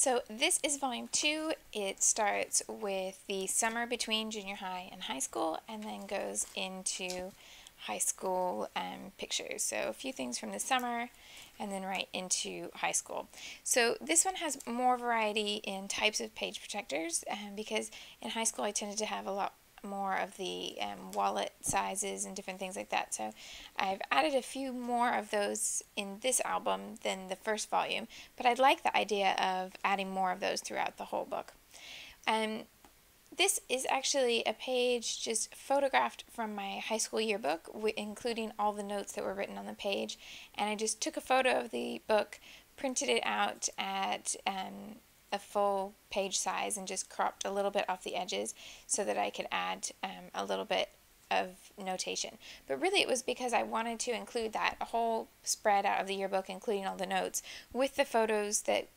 So this is volume 2. It starts with the summer between junior high and high school and then goes into high school pictures. So a few things from the summer and then right into high school. So this one has more variety in types of page protectors because in high school I tended to have a lot more of the wallet sizes and different things like that. So I've added a few more of those in this album than the first volume, but I'd like the idea of adding more of those throughout the whole book. This is actually a page just photographed from my high school yearbook, including all the notes that were written on the page, and I just took a photo of the book, printed it out at a full page size and just cropped a little bit off the edges so that I could add a little bit of notation. But really it was because I wanted to include that whole spread out of the yearbook, including all the notes, with the photos that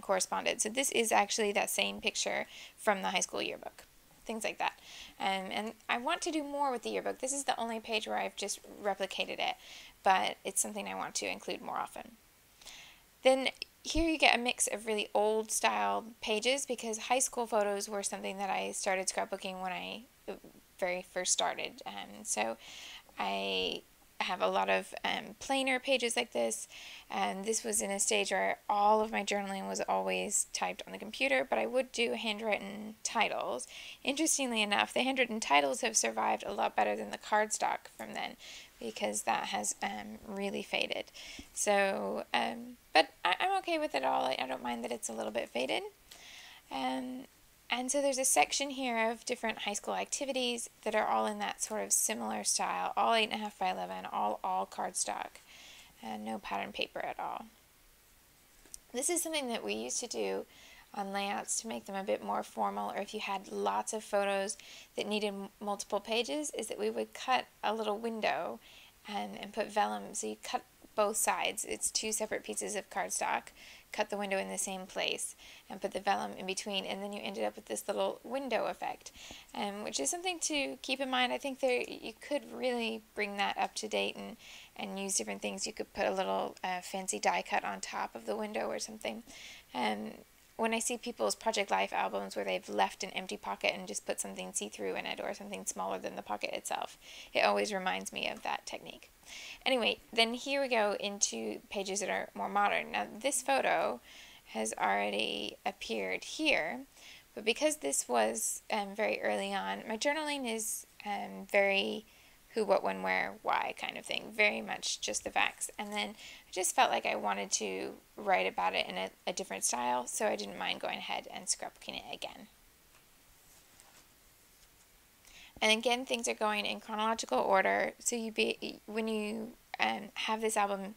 corresponded. So this is actually that same picture from the high school yearbook. Things like that. And I want to do more with the yearbook. This is the only page where I've just replicated it, but it's something I want to include more often. Then here you get a mix of really old style pages because high school photos were something that I started scrapbooking when I very first started. So I have a lot of plainer pages like this, and this was in a stage where all of my journaling was always typed on the computer, but I would do handwritten titles. Interestingly enough, the handwritten titles have survived a lot better than the cardstock from then because that has really faded. So, but I'm okay with it all. I don't mind that it's a little bit faded. And so there's a section here of different high school activities that are all in that sort of similar style, all 8.5 by 11, all cardstock, and no pattern paper at all. This is something that we used to do on layouts to make them a bit more formal, or if you had lots of photos that needed multiple pages, is that we would cut a little window and put vellum. So you cut both sides. It's two separate pieces of cardstock. Cut the window in the same place and put the vellum in between, and then you ended up with this little window effect, which is something to keep in mind. I think you could really bring that up to date and use different things. You could put a little fancy die cut on top of the window or something. When I see people's Project Life albums where they've left an empty pocket and just put something see-through in it or something smaller than the pocket itself, it always reminds me of that technique. Anyway, then here we go into pages that are more modern. Now this photo has already appeared here, but because this was very early on, my journaling is very who, what, when, where, why kind of thing. Very much just the facts. And then I just felt like I wanted to write about it in a different style, so I didn't mind going ahead and scrapbooking it again. And again, things are going in chronological order, so when you have this album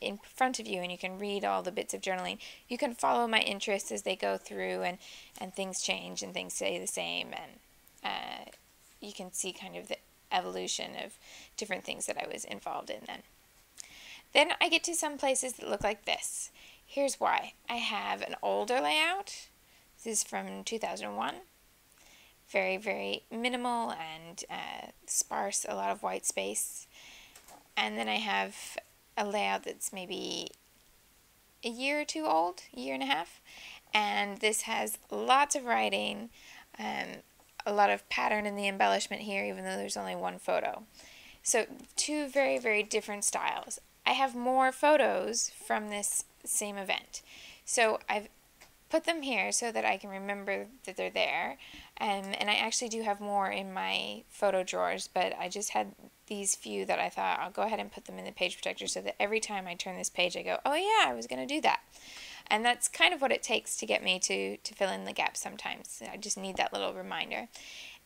in front of you and you can read all the bits of journaling, you can follow my interests as they go through, and things change and things stay the same, and you can see kind of the evolution of different things that I was involved in then. Then I get to some places that look like this. Here's why. I have an older layout. This is from 2001. Very, very minimal and sparse, a lot of white space. And then I have a layout that's maybe a year or two old, a year and a half. And this has lots of writing, a lot of pattern in the embellishment here, even though there's only one photo. So two very, very different styles. I have more photos from this same event. So I've put them here so that I can remember that they're there. And I actually do have more in my photo drawers, but I just had these few that I thought I'll go ahead and put them in the page protector so that every time I turn this page I go, oh yeah, I was going to do that. And that's kind of what it takes to get me to fill in the gaps sometimes. I just need that little reminder.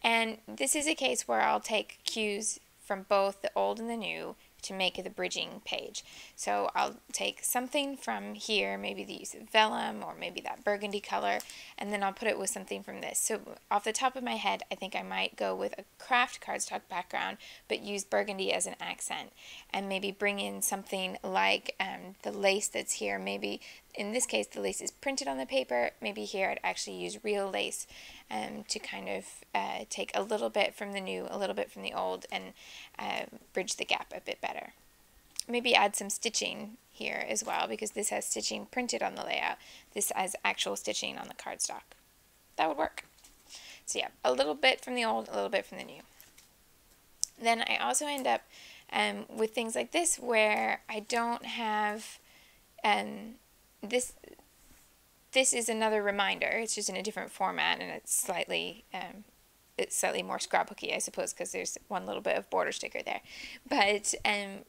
And this is a case where I'll take cues from both the old and the new to make the bridging page. So I'll take something from here, maybe the use of vellum or maybe that burgundy color, and then I'll put it with something from this. So off the top of my head, I think I might go with a craft cardstock background, but use burgundy as an accent, and maybe bring in something like the lace that's here. Maybe in this case the lace is printed on the paper. Maybe here I'd actually use real lace to kind of take a little bit from the new, a little bit from the old, and bridge the gap a bit better. maybe add some stitching here as well, because this has stitching printed on the layout. This has actual stitching on the cardstock. That would work. So yeah, a little bit from the old, a little bit from the new. Then I also end up with things like this where I don't have this. This is another reminder. It's just in a different format, and it's slightly more scrapbooky, I suppose, because there's one little bit of border sticker there. But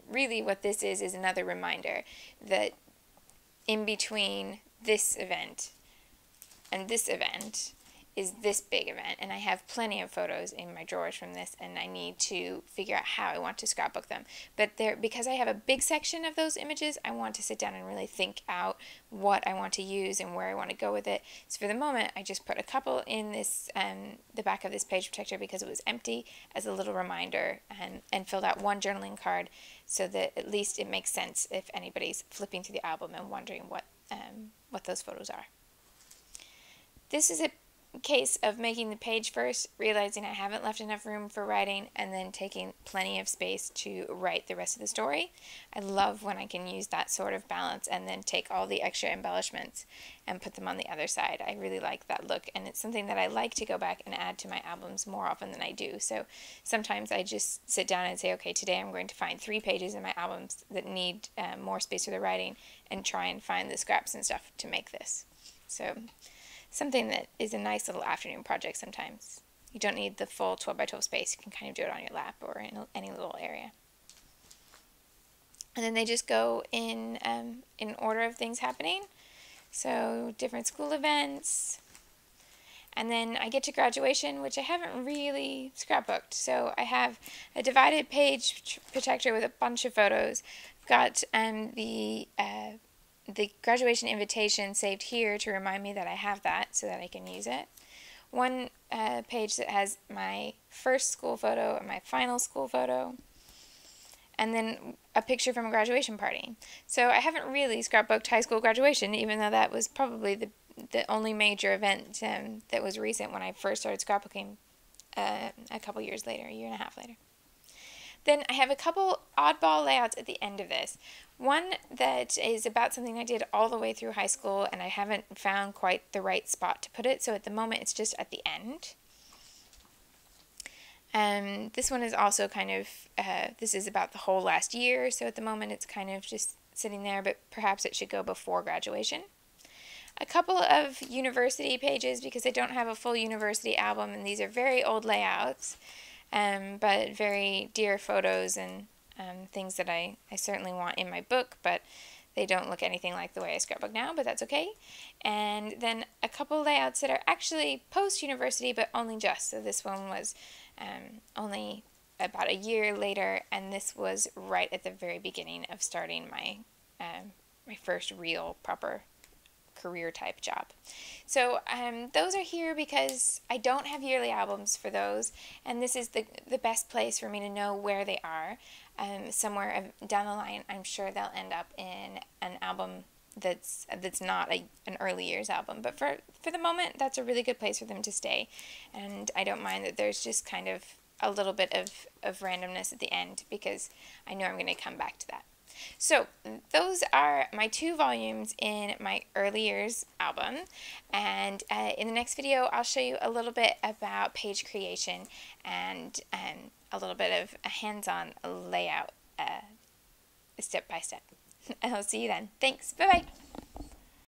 really what this is another reminder that in between this event and this event is this big event, and I have plenty of photos in my drawers from this, and I need to figure out how I want to scrapbook them. But because I have a big section of those images, I want to sit down and really think out what I want to use and where I want to go with it. So for the moment, I just put a couple in this the back of this page protector because it was empty, as a little reminder, and filled out one journaling card so that at least it makes sense if anybody's flipping through the album and wondering what those photos are. This is a case of making the page first, realizing I haven't left enough room for writing, and then taking plenty of space to write the rest of the story. I love when I can use that sort of balance and then take all the extra embellishments and put them on the other side. I really like that look, and it's something that I like to go back and add to my albums more often than I do. So sometimes I just sit down and say, okay, today I'm going to find 3 pages in my albums that need more space for the writing, and try and find the scraps and stuff to make this. So something that is a nice little afternoon project sometimes. You don't need the full 12 by 12 space. You can kind of do it on your lap or in any little area. And then they just go in order of things happening. So different school events. And then I get to graduation, which I haven't really scrapbooked. So I have a divided page protector with a bunch of photos. I've got the graduation invitation saved here to remind me that I have that so that I can use it. One page that has my first school photo and my final school photo, and then a picture from a graduation party. So I haven't really scrapbooked high school graduation, even though that was probably the only major event that was recent when I first started scrapbooking a couple years later, a year and a half later. Then I have a couple oddball layouts at the end of this. One that is about something I did all the way through high school, and I haven't found quite the right spot to put it, so at the moment it's just at the end. This one is also kind of, this is about the whole last year, so at the moment it's kind of just sitting there, but perhaps it should go before graduation. A couple of university pages, because I don't have a full university album, and these are very old layouts. But very dear photos and things that I certainly want in my book, but they don't look anything like the way I scrapbook now, but that's okay. And then a couple layouts that are actually post-university, but only just. So this one was only about a year later, and this was right at the very beginning of starting my my first real proper career type job. So those are here because I don't have yearly albums for those, and this is the best place for me to know where they are. Somewhere down the line, I'm sure they'll end up in an album that's not an early years album, but for the moment, that's a really good place for them to stay, and I don't mind that there's just kind of a little bit of randomness at the end, because I know I'm going to come back to that. So those are my 2 volumes in my early years album, and in the next video I'll show you a little bit about page creation and a little bit of a hands-on layout step by step. I'll see you then. Thanks. Bye-bye.